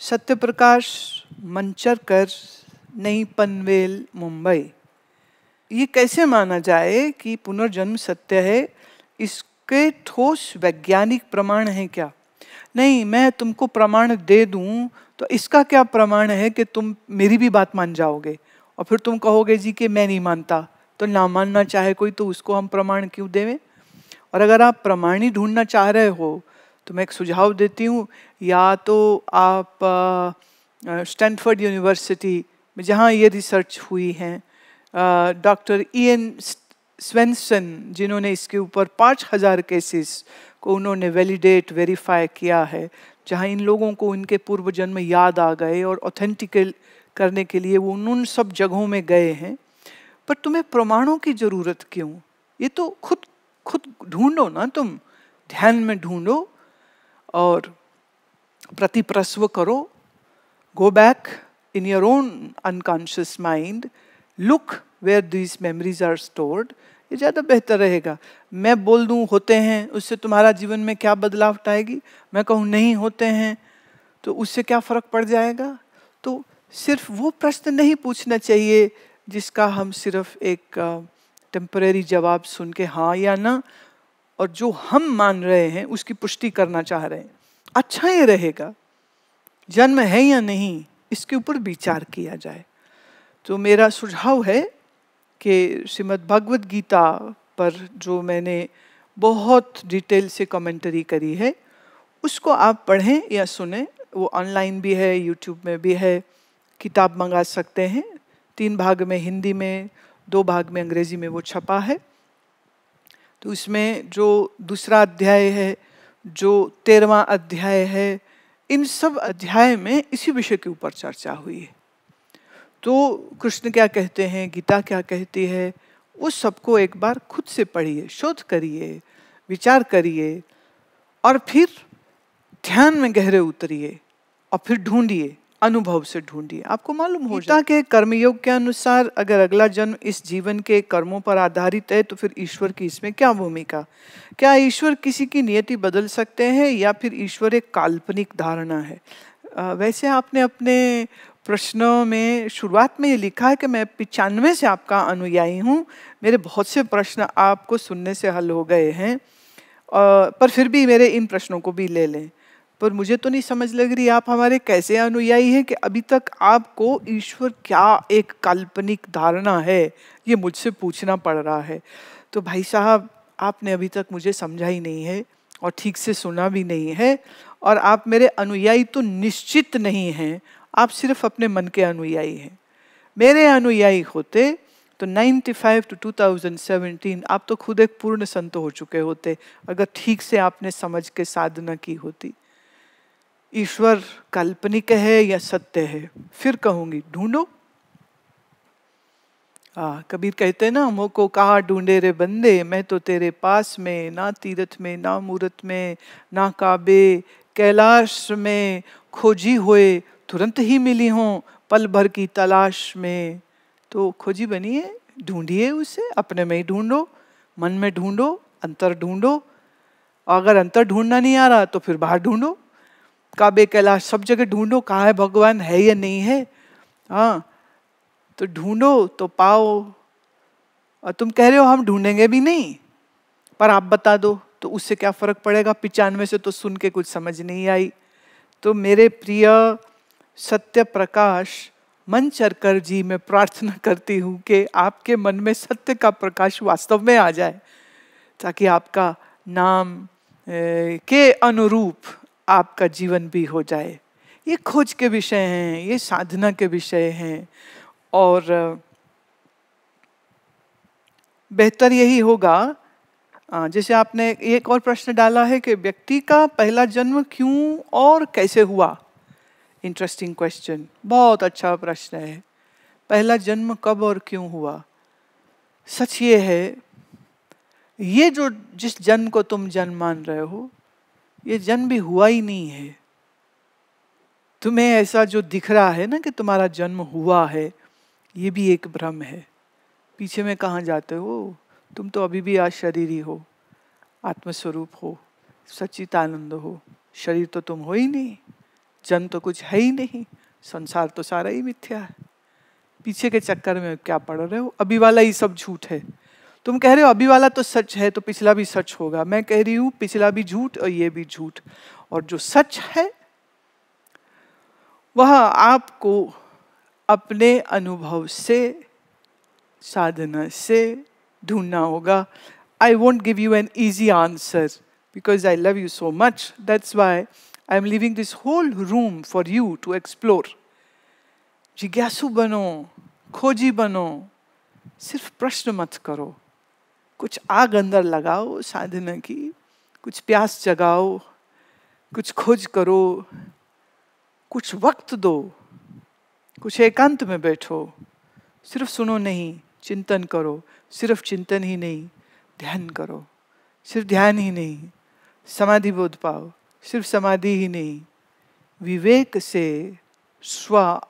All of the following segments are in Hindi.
सत्यप्रकाश मंचरकर, नई पनवेल, मुंबई। ये कैसे माना जाए कि पुनर्जन्म सत्य है? इसके ठोस वैज्ञानिक प्रमाण है क्या? नहीं, मैं तुमको प्रमाण दे दूं तो इसका क्या प्रमाण है कि तुम मेरी भी बात मान जाओगे और फिर तुम कहोगे जी कि मैं नहीं मानता। तो ना मानना चाहे कोई तो उसको हम प्रमाण क्यों देवें? और अगर आप प्रमाण ही ढूंढना चाह रहे हो तो मैं एक सुझाव देती हूँ, या तो आप स्टैनफोर्ड यूनिवर्सिटी में जहाँ ये रिसर्च हुई है, डॉक्टर इएन स्वेंसन जिन्होंने इसके ऊपर 5000 केसेस को उन्होंने वैलिडेट वेरीफाई किया है, जहाँ इन लोगों को उनके पूर्व जन्म याद आ गए और ऑथेंटिकेट करने के लिए वो उन सब जगहों में गए हैं। पर तुम्हें प्रमाणों की जरूरत क्यों? ये तो खुद ढूंढो ना, तुम ध्यान में ढूंढो और प्रतिप्रस्व करो। Go back in your own unconscious mind, look where these memories are stored. ये ज़्यादा बेहतर रहेगा। मैं बोल दूं होते हैं, उससे तुम्हारा जीवन में क्या बदलाव आएगी? मैं कहूँ नहीं होते हैं, तो उससे क्या फर्क पड़ जाएगा? तो सिर्फ वो प्रश्न नहीं पूछना चाहिए जिसका हम सिर्फ एक टेम्परेरी जवाब सुन के हाँ या ना, और जो हम मान रहे हैं उसकी पुष्टि करना चाह रहे हैं। अच्छा ये रहेगा जन्म है या नहीं, इसके ऊपर विचार किया जाए। तो मेरा सुझाव है कि श्रीमद् भगवद गीता पर जो मैंने बहुत डिटेल से कमेंटरी करी है उसको आप पढ़ें या सुनें। वो ऑनलाइन भी है, यूट्यूब में भी है, किताब मंगा सकते हैं। 3 भाग में हिंदी में, 2 भाग में अंग्रेजी में वो छपा है। तो इसमें जो दूसरा अध्याय है, जो 13वां अध्याय है, इन सब अध्याय में इसी विषय के ऊपर चर्चा हुई है। तो कृष्ण क्या कहते हैं, गीता क्या कहती है, उस सबको एक बार खुद से पढ़िए, शोध करिए, विचार करिए और फिर ध्यान में गहरे उतरिए और फिर ढूंढिए, अनुभव से ढूंढिए, आपको मालूम हो जाए। गीता के कर्मयोग के अनुसार अगर अगला जन्म इस जीवन के कर्मों पर आधारित है तो फिर ईश्वर की इसमें क्या भूमिका? क्या ईश्वर किसी की नियति बदल सकते हैं या फिर ईश्वर एक काल्पनिक धारणा है? वैसे आपने अपने प्रश्नों में शुरुआत में ये लिखा है कि मैं 95 से आपका अनुयायी हूँ। मेरे बहुत से प्रश्न आपको सुनने से हल हो गए हैं, पर फिर भी मेरे इन प्रश्नों को भी ले लें। पर मुझे तो नहीं समझ लग रही आप हमारे कैसे अनुयायी हैं कि अभी तक आपको ईश्वर क्या एक काल्पनिक धारणा है ये मुझसे पूछना पड़ रहा है। तो भाई साहब, आपने अभी तक मुझे समझा ही नहीं है और ठीक से सुना भी नहीं है, और आप मेरे अनुयायी तो निश्चित नहीं हैं, आप सिर्फ अपने मन के अनुयायी हैं। मेरे अनुयायी होते तो 95 to 2017 आप तो खुद एक पूर्ण संत हो चुके होते, अगर ठीक से आपने समझ के साधना की होती। ईश्वर काल्पनिक है या सत्य है? फिर कहूंगी ढूंढो। कबीर कहते हैं ना, हमको कहाँ ढूंढे रे बंदे, मैं तो तेरे पास में, ना तीरथ में, ना मूरत में, ना काबे कैलाश में, खोजी हुए तुरंत ही मिली हूँ पल भर की तलाश में। तो खोजी बनिए, ढूंढिए उसे, अपने में ही ढूंढो, मन में ढूंढो, अंतर ढूंढो। अगर अंतर ढूंढना नहीं आ रहा तो फिर बाहर ढूंढो, काबे कैलाश सब जगह ढूंढो, कहाँ है भगवान, है या नहीं है। हाँ, तो ढूंढो तो पाओ। और तुम कह रहे हो हम ढूंढेंगे भी नहीं, पर आप बता दो तो उससे क्या फर्क पड़ेगा? 95 से तो सुन के कुछ समझ नहीं आई। तो मेरे प्रिय सत्य प्रकाश मंचरकर जी, मैं प्रार्थना करती हूँ कि आपके मन में सत्य का प्रकाश वास्तव में आ जाए, ताकि आपका नाम के अनुरूप आपका जीवन भी हो जाए। ये खोज के विषय हैं, ये साधना के विषय हैं, और बेहतर यही होगा। जैसे आपने एक और प्रश्न डाला है कि व्यक्ति का पहला जन्म क्यों और कैसे हुआ। इंटरेस्टिंग क्वेश्चन, बहुत अच्छा प्रश्न है। पहला जन्म कब और क्यों हुआ? सच ये है, ये जो जिस जन्म को तुम जन्म मान रहे हो, ये जन्म भी हुआ ही नहीं है। तुम्हें ऐसा जो दिख रहा है ना कि तुम्हारा जन्म हुआ है, ये भी एक भ्रम है। पीछे में कहाँ जाते हो? तुम तो अभी भी अशरीरी हो, आत्मस्वरूप हो, सच्चिदानंद हो। शरीर तो तुम हो ही नहीं। जन्म तो कुछ है ही नहीं, संसार तो सारा ही मिथ्या है, पीछे के चक्कर में क्या पड़ रहे हो, अभी वाला ही सब झूठ है। तुम कह रहे हो अभी वाला तो सच है तो पिछला भी सच होगा, मैं कह रही हूँ पिछला भी झूठ और ये भी झूठ, और जो सच है वह आपको अपने अनुभव से, साधना से ढूंढना होगा। I won't give you an easy answer because I love you so much. That's why I'm leaving this whole room for you to explore. जिज्ञासु बनो, खोजी बनो, सिर्फ प्रश्न मत करो, कुछ आग अंदर लगाओ साधना की, कुछ प्यास जगाओ, कुछ खोज करो, कुछ वक्त दो, कुछ एकांत में बैठो, सिर्फ सुनो नहीं, चिंतन करो, सिर्फ चिंतन ही नहीं, ध्यान करो, सिर्फ ध्यान ही नहीं, समाधि बोध पाओ, सिर्फ समाधि ही नहीं, विवेक से स्व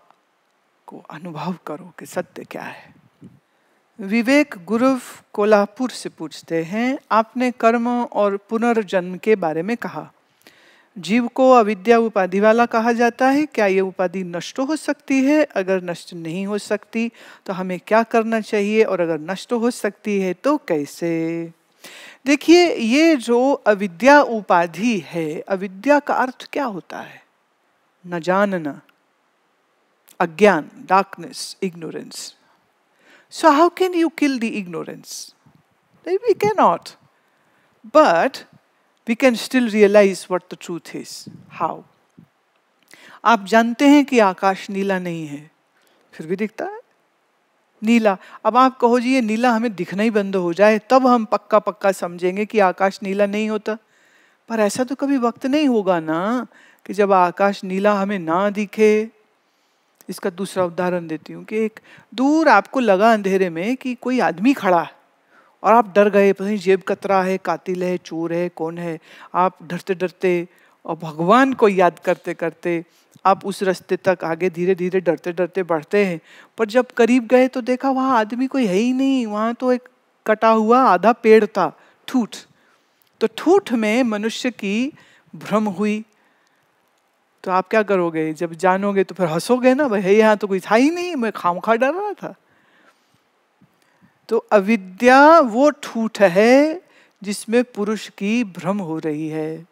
को अनुभव करो कि सत्य क्या है। विवेक गुरु कोल्हापुर से पूछते हैं, आपने कर्म और पुनर्जन्म के बारे में कहा, जीव को अविद्या उपाधि वाला कहा जाता है, क्या ये उपाधि नष्ट हो सकती है? अगर नष्ट नहीं हो सकती तो हमें क्या करना चाहिए, और अगर नष्ट हो सकती है तो कैसे? देखिए, ये जो अविद्या उपाधि है, अविद्या का अर्थ क्या होता है? न जानना, अज्ञान, darkness, ignorance. So how can you kill the ignorance? We cannot. But we can still realize what the truth is. How? आप जानते हैं कि आकाश नीला नहीं है, फिर भी दिखता है नीला। अब आप कहो जी ये नीला हमें दिखना ही बंद हो जाए तब हम पक्का पक्का समझेंगे कि आकाश नीला नहीं होता। पर ऐसा तो कभी वक्त नहीं होगा ना कि जब आकाश नीला हमें ना दिखे। इसका दूसरा उदाहरण देती हूँ कि एक दूर आपको लगा अंधेरे में कि कोई आदमी खड़ा है और आप डर गए, पता नहीं जेब कतरा है, कातिल है, चोर है, कौन है। आप डरते डरते और भगवान को याद करते करते आप उस रास्ते तक आगे धीरे धीरे डरते डरते बढ़ते हैं। पर जब करीब गए तो देखा वहाँ आदमी कोई है ही नहीं, वहाँ तो एक कटा हुआ आधा पेड़ था, ठूठ। तो ठूठ में मनुष्य की भ्रम हुई। तो आप क्या करोगे? जब जानोगे तो फिर हंसोगे ना, भाई यहाँ तो कोई था ही नहीं, मैं खामखा डर रहा था। तो अविद्या वो ठूठ है जिसमें पुरुष की भ्रम हो रही है।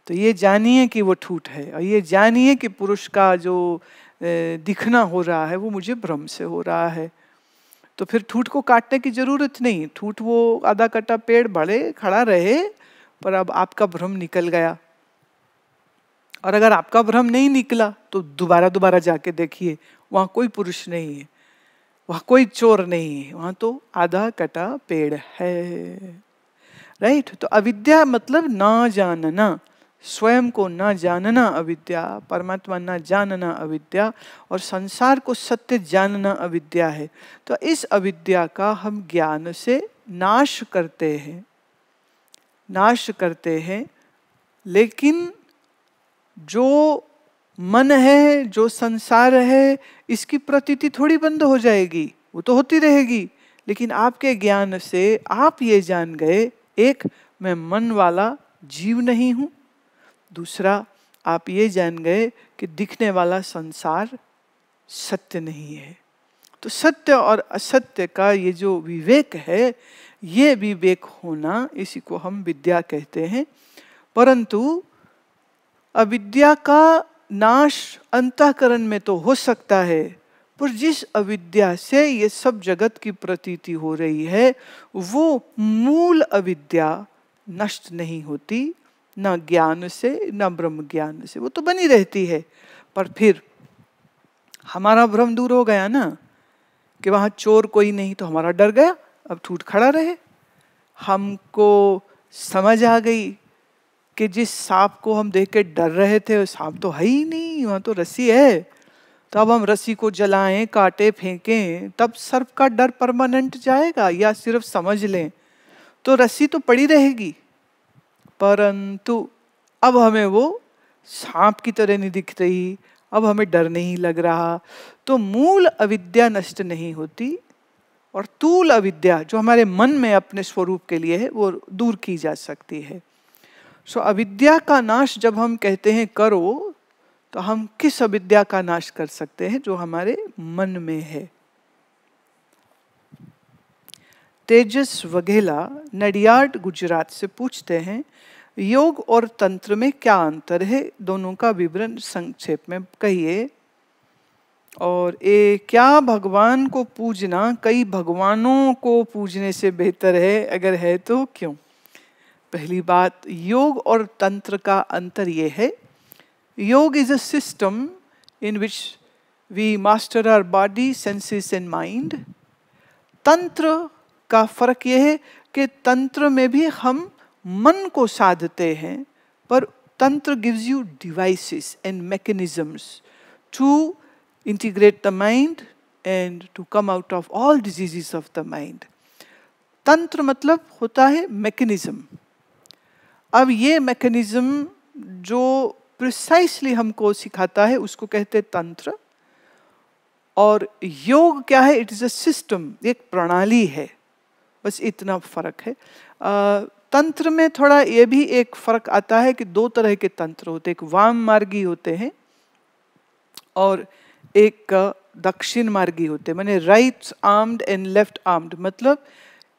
तो ये जानिए कि वो ठूठ है, और ये जानिए कि पुरुष का जो दिखना हो रहा है वो मुझे भ्रम से हो रहा है। तो फिर ठूठ को काटने की जरूरत नहीं, ठूठ वो आधा कटा पेड़ बढ़े खड़ा रहे, पर अब आपका भ्रम निकल गया। और अगर आपका भ्रम नहीं निकला तो दोबारा जाके देखिए, वहाँ कोई पुरुष नहीं है, वहाँ कोई चोर नहीं है, वहाँ तो आधा कटा पेड़ है। राइट? तो अविद्या मतलब ना जानना, स्वयं को ना जानना अविद्या, परमात्मा ना जानना अविद्या, और संसार को सत्य जानना अविद्या है। तो इस अविद्या का हम ज्ञान से नाश करते हैं। लेकिन जो मन है, जो संसार है, इसकी प्रतीति थोड़ी बंद हो जाएगी, वो तो होती रहेगी। लेकिन आपके ज्ञान से आप ये जान गए, एक, मैं मन वाला जीव नहीं हूँ। दूसरा, आप ये जान गए कि दिखने वाला संसार सत्य नहीं है। तो सत्य और असत्य का ये जो विवेक है, ये विवेक होना, इसी को हम विद्या कहते हैं। परंतु अविद्या का नाश अंतःकरण में तो हो सकता है, पर जिस अविद्या से ये सब जगत की प्रतीति हो रही है, वो मूल अविद्या नष्ट नहीं होती, न ज्ञान से न ब्रह्म ज्ञान से, वो तो बनी रहती है। पर फिर हमारा भ्रम दूर हो गया ना कि वहाँ चोर कोई नहीं, तो हमारा डर गया, अब ठूठ खड़ा रहे। हमको समझ आ गई कि जिस सांप को हम देख के डर रहे थे वो सांप तो है ही नहीं, वहाँ तो रस्सी है। तो अब हम रस्सी को जलाएं, काटे, फेंकें, तब सर्प का डर परमानेंट जाएगा, या सिर्फ समझ लें तो रस्सी तो पड़ी रहेगी। परंतु अब हमें वो सांप की तरह नहीं दिख रही, अब हमें डर नहीं लग रहा। तो मूल अविद्या नष्ट नहीं होती, और तूल अविद्या जो हमारे मन में अपने स्वरूप के लिए है वो दूर की जा सकती है। सो अविद्या का नाश जब हम कहते हैं करो, तो हम किस अविद्या का नाश कर सकते हैं जो हमारे मन में है। तेजस वघेला नडियाड गुजरात से पूछते हैं, योग और तंत्र में क्या अंतर है, दोनों का विवरण संक्षेप में कहिए। और क्या भगवान को पूजना कई भगवानों को पूजने से बेहतर है, अगर है तो क्यों? पहली बात, योग और तंत्र का अंतर ये है, yoga is a system in which we master our body, senses and mind. तंत्र का फर्क यह है कि तंत्र में भी हम मन को साधते हैं, पर tantra gives you devices and mechanisms to integrate the mind and to come out of all diseases of the mind. तंत्र मतलब होता है मैकेनिज्म। अब ये मैकेनिज्म जो प्रिसाइसली हमको सिखाता है उसको कहते हैं तंत्र। और योग क्या है? इट इज अ सिस्टम, एक प्रणाली है, बस इतना फर्क है। तंत्र में थोड़ा ये भी एक फर्क आता है कि दो तरह के तंत्र होते हैं, एक वाम मार्गी होते हैं और एक दक्षिण मार्गी होते हैं, माने right armed and left armed. मतलब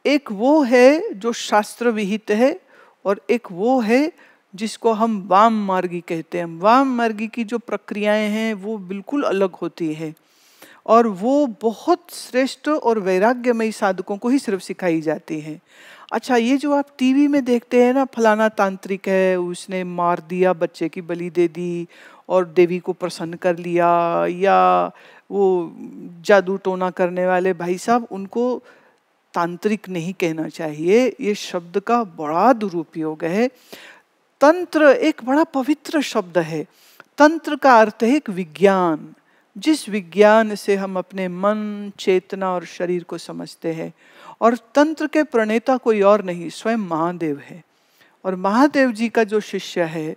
एक वो है जो शास्त्र विहित है और एक वो है जिसको हम वाम मार्गी कहते हैं। वाम मार्गी की जो प्रक्रियाएं हैं वो बिल्कुल अलग होती है और वो बहुत श्रेष्ठ और वैराग्यमयी साधकों को ही सिर्फ सिखाई जाती हैं। अच्छा, ये जो आप टीवी में देखते हैं ना, फलाना तांत्रिक है, उसने मार दिया, बच्चे की बलि दे दी और देवी को प्रसन्न कर लिया, या वो जादू टोना करने वाले भाई साहब, उनको तांत्रिक नहीं कहना चाहिए, ये शब्द का बड़ा दुरुपयोग है। तंत्र एक बड़ा पवित्र शब्द है। तंत्र का अर्थ है एक विज्ञान, जिस विज्ञान से हम अपने मन, चेतना और शरीर को समझते हैं। और तंत्र के प्रणेता कोई और नहीं, स्वयं महादेव है। और महादेव जी का जो शिष्य है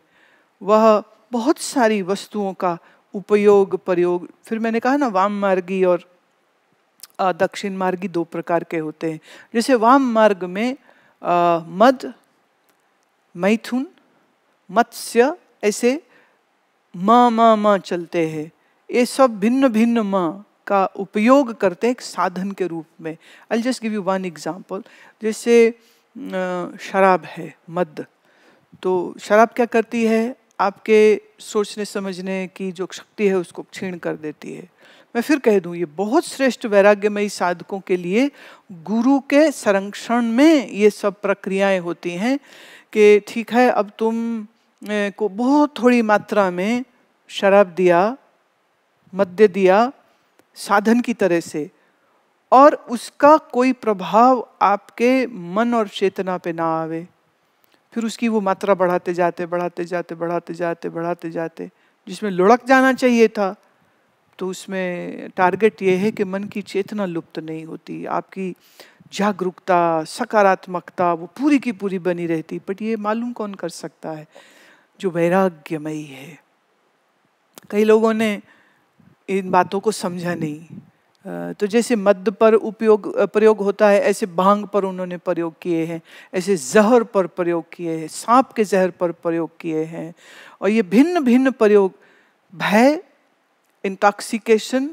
वह बहुत सारी वस्तुओं का उपयोग प्रयोग, फिर मैंने कहा ना वाम मार्गी और दक्षिण मार्गी दो प्रकार के होते हैं। जैसे वाम मार्ग में मद, मैथुन, मत्स्य, ऐसे म चलते हैं। ये सब भिन्न भिन्न म का उपयोग करते हैं एक साधन के रूप में। I just give you one example. जैसे शराब है, मद, तो शराब क्या करती है? आपके सोचने समझने की जो शक्ति है उसको क्षीण कर देती है। मैं फिर कह दूं, ये बहुत श्रेष्ठ वैराग्यमयी साधकों के लिए गुरु के संरक्षण में ये सब प्रक्रियाएं होती हैं कि ठीक है, अब तुम को बहुत थोड़ी मात्रा में शराब दिया, मद्य दिया साधन की तरह से, और उसका कोई प्रभाव आपके मन और चेतना पे ना आवे, फिर उसकी वो मात्रा बढ़ाते जाते, जिसमें लुढ़क जाना चाहिए था, तो उसमें टारगेट ये है कि मन की चेतना लुप्त नहीं होती, आपकी जागरूकता, सकारात्मकता वो पूरी की पूरी बनी रहती। बट ये मालूम कौन कर सकता है? जो वैराग्यमयी है। कई लोगों ने इन बातों को समझा नहीं। तो जैसे मद पर प्रयोग होता है, ऐसे भांग पर उन्होंने प्रयोग किए हैं, ऐसे जहर पर प्रयोग किए हैं, सांप के जहर पर प्रयोग किए हैं। और ये भिन्न भिन्न प्रयोग भय, इंटॉक्सिकेशन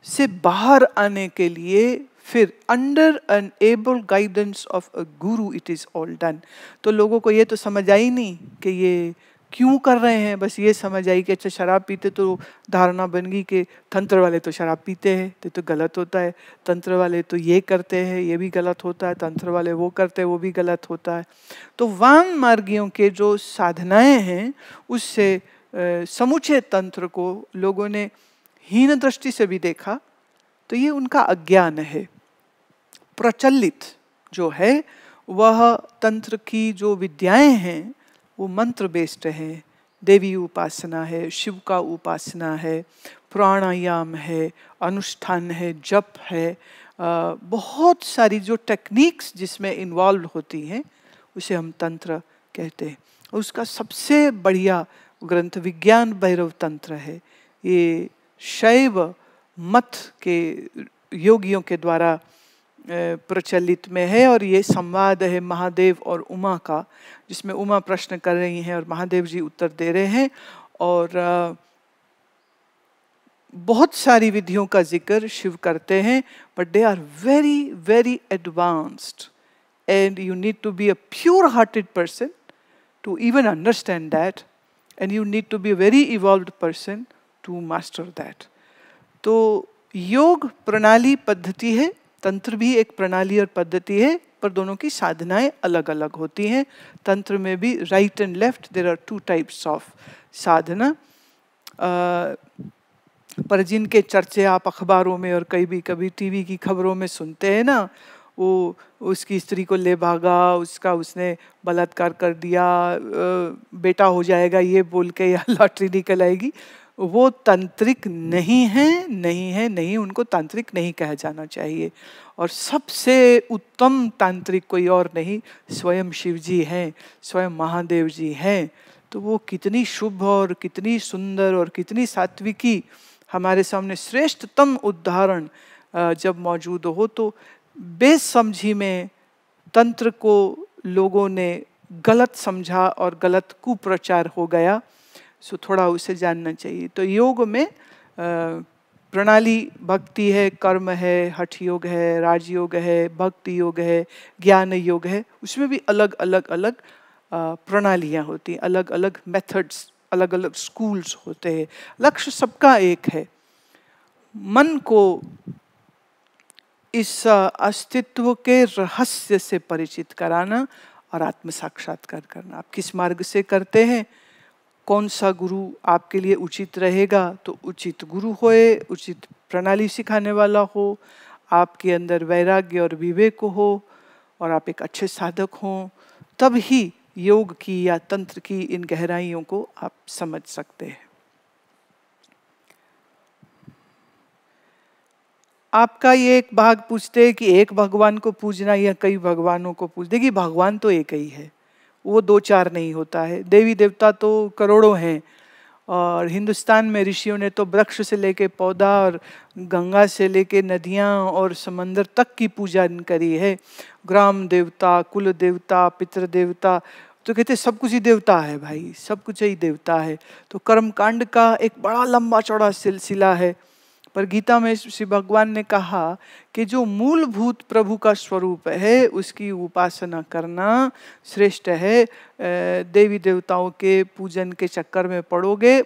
से बाहर आने के लिए, फिर under an able guidance of a guru it is all done. तो लोगों को ये तो समझ आई नहीं कि ये क्यों कर रहे हैं, बस ये समझ आई कि अच्छा शराब पीते, तो धारणा बन गई कि तंत्र वाले तो शराब पीते हैं तो गलत होता है, तंत्र वाले तो ये करते हैं ये भी गलत होता है, तंत्र वाले वो करते हैं वो भी गलत होता है। तो वाम मार्गियों के जो साधनाएं हैं उससे समूचे तंत्र को लोगों ने हीन दृष्टि से भी देखा, तो ये उनका अज्ञान है। प्रचलित जो है वह तंत्र की जो विद्याएं हैं वो मंत्र बेस्ड है, देवी उपासना है, शिव का उपासना है, प्राणायाम है, अनुष्ठान है, जप है, बहुत सारी जो टेक्निक्स जिसमें इन्वॉल्व होती हैं उसे हम तंत्र कहते हैं। उसका सबसे बढ़िया ग्रंथ विज्ञान भैरव तंत्र है। ये शैव मत के योगियों के द्वारा प्रचलित में है और ये संवाद है महादेव और उमा का, जिसमें उमा प्रश्न कर रही हैं और महादेव जी उत्तर दे रहे हैं। और बहुत सारी विधियों का जिक्र शिव करते हैं, but they are very very advanced and you need to be a pure hearted person to even understand that, and you need to be a very evolved person to master that. तो योग प्रणाली पद्धति है, तंत्र भी एक प्रणाली और पद्धति है, पर दोनों की साधनाएं अलग अलग होती हैं. तंत्र में भी right and left, there are 2 types of साधना. पर जिनके चर्चे आप अखबारों में और कभी टीवी की खबरों में सुनते हैं ना, वो उसकी स्त्री को ले भागा, उसने बलात्कार कर दिया, बेटा हो जाएगा ये बोल के, या लॉटरी निकल आएगी, वो तांत्रिक नहीं है, नहीं, उनको तांत्रिक नहीं कहा जाना चाहिए. और सबसे उत्तम तांत्रिक कोई और नहीं, स्वयं शिव जी हैं, स्वयं महादेव जी हैं. तो वो कितनी शुभ और कितनी सुंदर और कितनी सात्विकी हमारे सामने श्रेष्ठतम उदाहरण जब मौजूद हो, तो बेसमझी में तंत्र को लोगों ने गलत समझा और गलत कुप्रचार हो गया. सो थोड़ा उसे जानना चाहिए. तो योग में प्रणाली भक्ति है, कर्म है, हठ योग है, राजयोग है, भक्ति योग है, ज्ञान योग है. उसमें भी अलग अलग प्रणालियाँ होती हैं, अलग अलग मेथड्स, अलग अलग स्कूल्स होते हैं. लक्ष्य सबका एक है, मन को इस अस्तित्व के रहस्य से परिचित कराना और आत्म साक्षात्कार करना. आप किस मार्ग से करते हैं, कौन सा गुरु आपके लिए उचित रहेगा, तो उचित गुरु होए, उचित प्रणाली सिखाने वाला हो, आपके अंदर वैराग्य और विवेक हो और आप एक अच्छे साधक हों, तब ही योग की या तंत्र की इन गहराइयों को आप समझ सकते हैं. आपका ये एक भाग पूछते हैं कि एक भगवान को पूजना या कई भगवानों को पूज. देखिए, भगवान तो एक ही है, वो 2-4 नहीं होता है. देवी देवता तो करोड़ों हैं, और हिंदुस्तान में ऋषियों ने तो वृक्ष से लेके पौधा और गंगा से लेके नदियाँ और समंदर तक की पूजा करी है. ग्राम देवता, कुल देवता, पितृ देवता, तो कहते सब कुछ ही देवता है भाई, सब कुछ ही देवता है. तो कर्मकांड का एक बड़ा लंबा चौड़ा सिलसिला है. पर गीता में श्री भगवान ने कहा कि जो मूलभूत प्रभु का स्वरूप है उसकी उपासना करना श्रेष्ठ है. देवी देवताओं के पूजन के चक्कर में पड़ोगे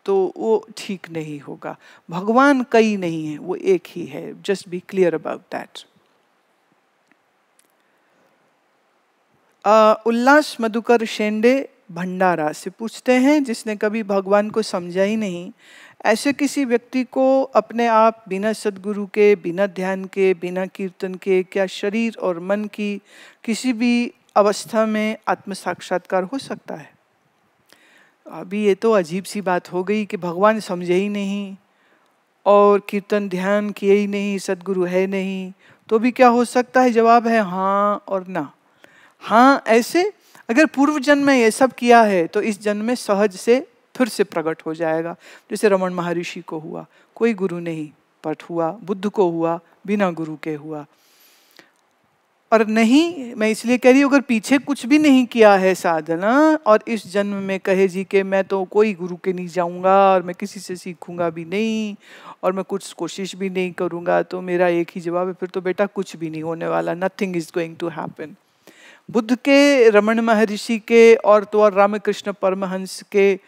तो वो ठीक नहीं होगा. भगवान कई नहीं है, वो एक ही है. Just be clear about that. Ullas Madhukar Shende Bhandara से पूछते हैं, जिसने कभी भगवान को समझा ही नहीं, ऐसे किसी व्यक्ति को अपने आप बिना सद्गुरु के, बिना ध्यान के, बिना कीर्तन के, क्या शरीर और मन की किसी भी अवस्था में आत्म साक्षात्कार हो सकता है? अभी ये तो अजीब सी बात हो गई कि भगवान समझे ही नहीं और कीर्तन ध्यान किए ही नहीं, सद्गुरु है नहीं, तो भी क्या हो सकता है? जवाब है हाँ और ना. हाँ, ऐसे अगर पूर्व जन्म में ये सब किया है तो इस जन्म में सहज से फिर से प्रकट हो जाएगा. जैसे रमण महर्षि को हुआ, कोई गुरु नहीं पट हुआ, बुद्ध को हुआ, बिना गुरु के हुआ. और नहीं, मैं इसलिए कह रही हूँ, अगर पीछे कुछ भी नहीं किया है साधना और इस जन्म में कहे जी कि मैं तो कोई गुरु के नहीं जाऊंगा और मैं किसी से सीखूंगा भी नहीं और मैं कुछ कोशिश भी नहीं करूंगा, तो मेरा एक ही जवाब है, फिर तो बेटा कुछ भी नहीं होने वाला. Nothing is going to happen. Buddha के, रमण महर्षि के और तो और रामकृष्ण परमहंस के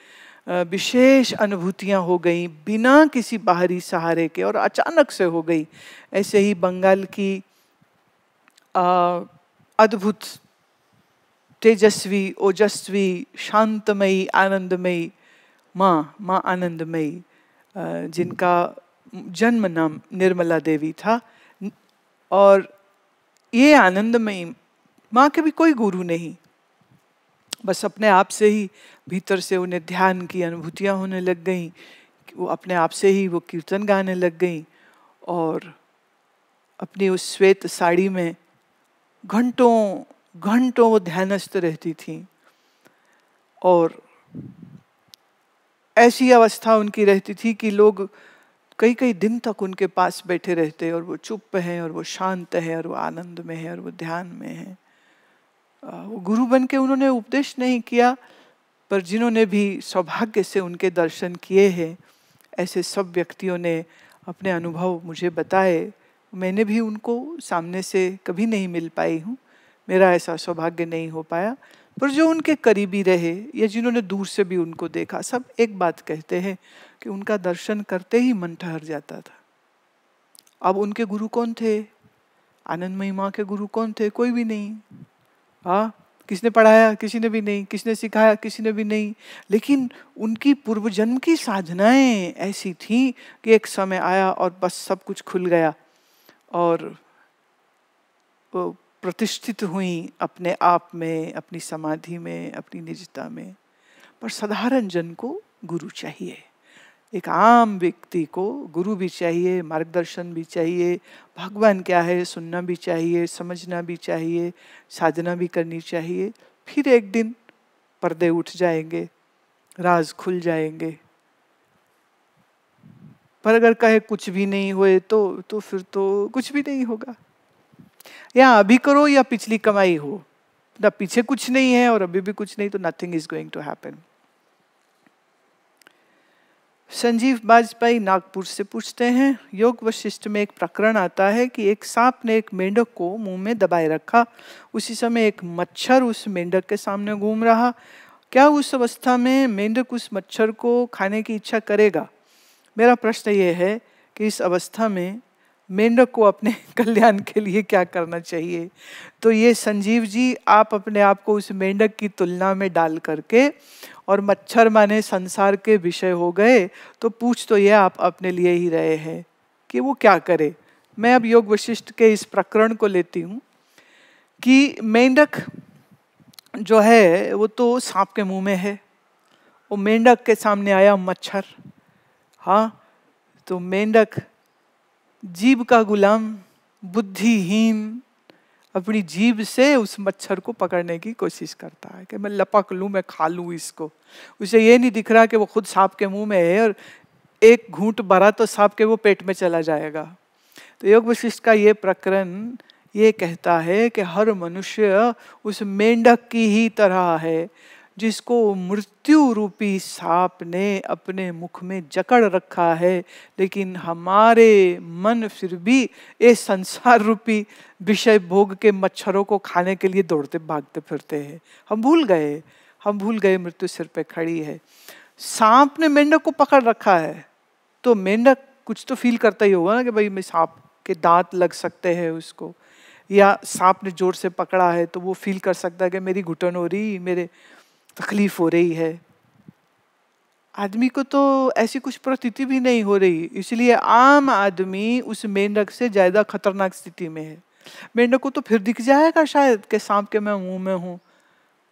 विशेष अनुभूतियाँ हो गई बिना किसी बाहरी सहारे के और अचानक से हो गई. ऐसे ही बंगाल की अद्भुत, तेजस्वी, ओजस्वी, शांतमयी, आनंदमयी माँ आनंदमयी, जिनका जन्म नाम निर्मला देवी था, और ये आनंदमयी माँ के भी कोई गुरु नहीं, बस अपने आप से ही भीतर से उन्हें ध्यान की अनुभूतियाँ होने लग गई. वो अपने आप से ही वो कीर्तन गाने लग गई और अपनी उस श्वेत साड़ी में घंटों घंटों वो ध्यानस्थ रहती थी. और ऐसी अवस्था उनकी रहती थी कि लोग कई कई दिन तक उनके पास बैठे रहते और वो चुप हैं और वो शांत है और वो आनंद में है और वो ध्यान में है. वो गुरु बन के उन्होंने उपदेश नहीं किया, पर जिन्होंने भी सौभाग्य से उनके दर्शन किए हैं, ऐसे सब व्यक्तियों ने अपने अनुभव मुझे बताए। मैंने भी उनको सामने से कभी नहीं मिल पाई हूँ, मेरा ऐसा सौभाग्य नहीं हो पाया, पर जो उनके करीबी रहे या जिन्होंने दूर से भी उनको देखा, सब एक बात कहते हैं कि उनका दर्शन करते ही मन ठहर जाता था। अब उनके गुरु कौन थे? आनंदमयी माँ के गुरु कौन थे? कोई भी नहीं। हाँ, किसने पढ़ाया? किसी ने भी नहीं। किसने सिखाया? किसी ने भी नहीं। लेकिन उनकी पूर्व जन्म की साधनाएं ऐसी थी कि एक समय आया और बस सब कुछ खुल गया और वो प्रतिष्ठित हुई अपने आप में, अपनी समाधि में, अपनी निजता में। पर साधारण जन को गुरु चाहिए, एक आम व्यक्ति को गुरु भी चाहिए, मार्गदर्शन भी चाहिए, भगवान क्या है सुनना भी चाहिए, समझना भी चाहिए, साधना भी करनी चाहिए। फिर एक दिन पर्दे उठ जाएंगे, राज खुल जाएंगे। पर अगर कहे कुछ भी नहीं हुए तो फिर तो कुछ भी नहीं होगा। या अभी करो या पिछली कमाई हो, ना पीछे कुछ नहीं है और अभी भी कुछ नहीं, तो nothing is going to happen. Sanjeev Bajpai Nagpur से पूछते हैं, योग वशिष्ठ में एक प्रकरण आता है कि एक सांप ने एक मेंढक को मुंह में दबाए रखा। उसी समय एक मच्छर उस मेंढक के सामने घूम रहा। क्या उस अवस्था में मेंढक उस मच्छर को खाने की इच्छा करेगा? मेरा प्रश्न ये है कि इस अवस्था में मेंढक को अपने कल्याण के लिए क्या करना चाहिए? तो ये संजीव जी, आप अपने आप को उस मेंढक की तुलना में डाल करके, और मच्छर माने संसार के विषय हो गए, तो पूछ तो ये आप अपने लिए ही रहे हैं कि वो क्या करे। मैं अब योग वशिष्ठ के इस प्रकरण को लेती हूँ कि मेंढक जो है वो तो सांप के मुंह में है, वो मेंढक के सामने आया मच्छर। हाँ, तो मेंढक जीभ का गुलाम, बुद्धिहीन, अपनी जीभ से उस मच्छर को पकड़ने की कोशिश करता है कि मैं लपक लूं, मैं खा लूं इसको। उसे ये नहीं दिख रहा कि वो खुद सांप के मुंह में है और एक घूंट भरा तो सांप के वो पेट में चला जाएगा। तो योग वशिष्ठ का ये प्रकरण ये कहता है कि हर मनुष्य उस मेंढक की ही तरह है जिसको मृत्यु रूपी सांप ने अपने मुख में जकड़ रखा है, लेकिन हमारे मन फिर भी ये संसार रूपी विषय भोग के मच्छरों को खाने के लिए दौड़ते भागते फिरते हैं। हम भूल गए मृत्यु सिर पे खड़ी है। सांप ने मेंढक को पकड़ रखा है तो मेंढक कुछ तो फील करता ही होगा ना कि भाई मैं सांप के दांत लग सकते हैं उसको, या सांप ने जोर से पकड़ा है तो वो फील कर सकता है कि मेरी घुटन हो रही, मेरे तकलीफ हो रही है। आदमी को तो ऐसी कुछ प्रतीति भी नहीं हो रही, इसलिए आम आदमी उस मेंढक से ज्यादा खतरनाक स्थिति में है। मेंढक को तो फिर दिख जाएगा शायद कि सांप के मैं मुंह में हूं।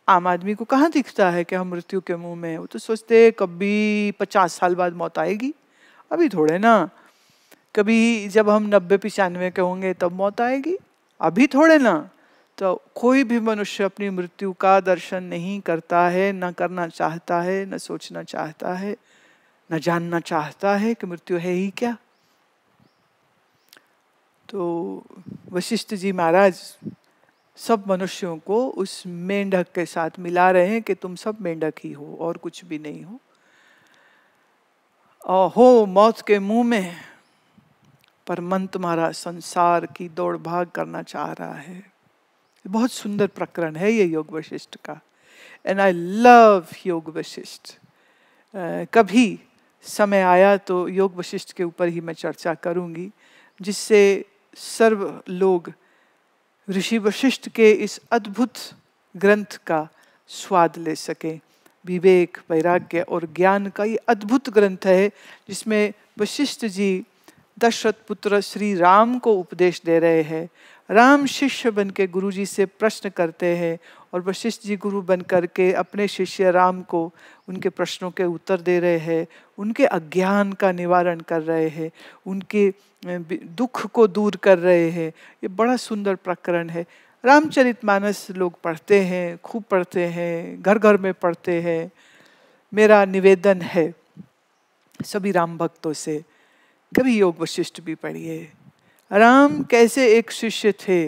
आम आदमी को कहाँ दिखता है कि हम मृत्यु के मुंह में है। वो तो सोचते कभी 50 साल बाद मौत आएगी, अभी थोड़े ना। कभी जब हम 90-95 के होंगे तब मौत आएगी, अभी थोड़े ना। तो कोई भी मनुष्य अपनी मृत्यु का दर्शन नहीं करता है, न करना चाहता है, न सोचना चाहता है, न जानना चाहता है कि मृत्यु है ही क्या। तो वशिष्ठ जी महाराज सब मनुष्यों को उस मेंढक के साथ मिला रहे हैं कि तुम सब मेंढक ही हो और कुछ भी नहीं हो, और हो मौत के मुंह में, पर मन तुम्हारा संसार की दौड़ भाग करना चाह रहा है। बहुत सुंदर प्रकरण है ये योग वशिष्ठ का, एंड आई लव योग वशिष्ठ। कभी समय आया तो योग वशिष्ठ के ऊपर ही मैं चर्चा करूंगी, जिससे सर्व लोग ऋषि वशिष्ठ के इस अद्भुत ग्रंथ का स्वाद ले सकें। विवेक, वैराग्य और ज्ञान का ये अद्भुत ग्रंथ है जिसमें वशिष्ठ जी दशरथ पुत्र श्री राम को उपदेश दे रहे हैं। राम शिष्य बन के गुरु जी से प्रश्न करते हैं और वशिष्ठ जी गुरु बन करके अपने शिष्य राम को उनके प्रश्नों के उत्तर दे रहे हैं, उनके अज्ञान का निवारण कर रहे हैं, उनके दुख को दूर कर रहे हैं। ये बड़ा सुंदर प्रकरण है। रामचरितमानस लोग पढ़ते हैं, खूब पढ़ते हैं, घर घर में पढ़ते हैं। मेरा निवेदन है सभी राम भक्तों से, कभी योग वशिष्ठ भी पढ़िए। राम कैसे एक शिष्य थे,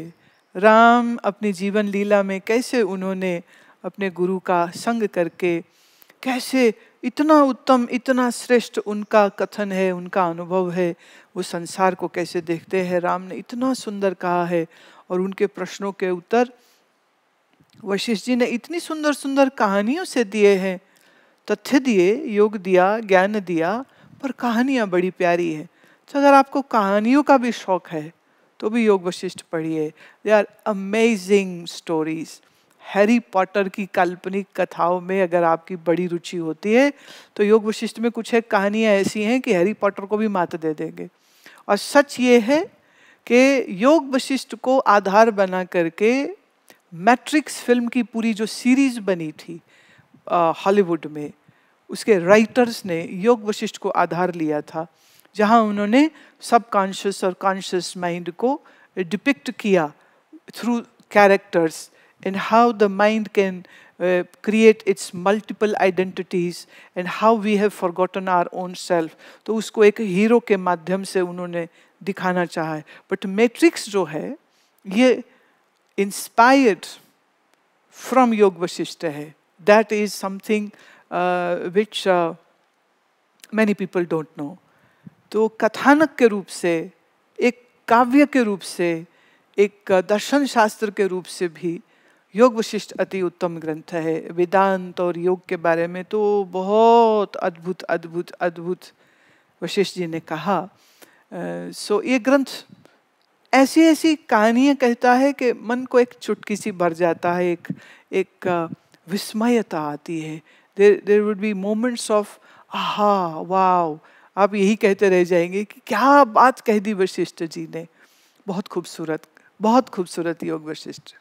राम अपनी जीवन लीला में कैसे उन्होंने अपने गुरु का संग करके कैसे इतना उत्तम, इतना श्रेष्ठ उनका कथन है, उनका अनुभव है, वो संसार को कैसे देखते हैं, राम ने इतना सुंदर कहा है। और उनके प्रश्नों के उत्तर वशिष्ठ जी ने इतनी सुंदर सुंदर कहानियों से दिए हैं, तथ्य दिए, योग दिया, ज्ञान दिया, पर कहानियां बड़ी प्यारी है। तो अगर आपको कहानियों का भी शौक है तो भी योग वशिष्ठ पढ़िए। They are amazing stories. Harry Potter की काल्पनिक कथाओं में अगर आपकी बड़ी रुचि होती है तो योग वशिष्ठ में कुछ एक कहानियां ऐसी हैं कि हैरी पॉटर को भी मात दे देंगे। और सच ये है कि योग वशिष्ठ को आधार बना करके मैट्रिक्स फिल्म की पूरी जो सीरीज बनी थी हॉलीवुड में, उसके राइटर्स ने योग वशिष्ठ को आधार लिया था, जहां उन्होंने सबकॉन्शियस और कॉन्शियस माइंड को डिपिक्ट किया through characters, and how the mind can create its multiple identities and how we have forgotten our own self। तो उसको एक हीरो के माध्यम से उन्होंने दिखाना चाहा है। बट मैट्रिक्स जो है ये इंस्पायर्ड फ्रॉम योग वशिष्ठ है। That is something which many people don't know. तो कथानक के रूप से, एक काव्य के रूप से, एक दर्शन शास्त्र के रूप से भी योग वशिष्ठ अति उत्तम ग्रंथ है। वेदांत और योग के बारे में तो बहुत अद्भुत अद्भुत अद्भुत वशिष्ठ जी ने कहा। सो ये ग्रंथ ऐसी ऐसी कहानियां कहता है कि मन को एक चुटकी सी भर जाता है, एक विस्मयता आती है। There would be moments of aha wow, आप यही कहते रह जाएंगे कि क्या बात कह दी वशिष्ठ जी ने। बहुत खूबसूरत योग वशिष्ठ।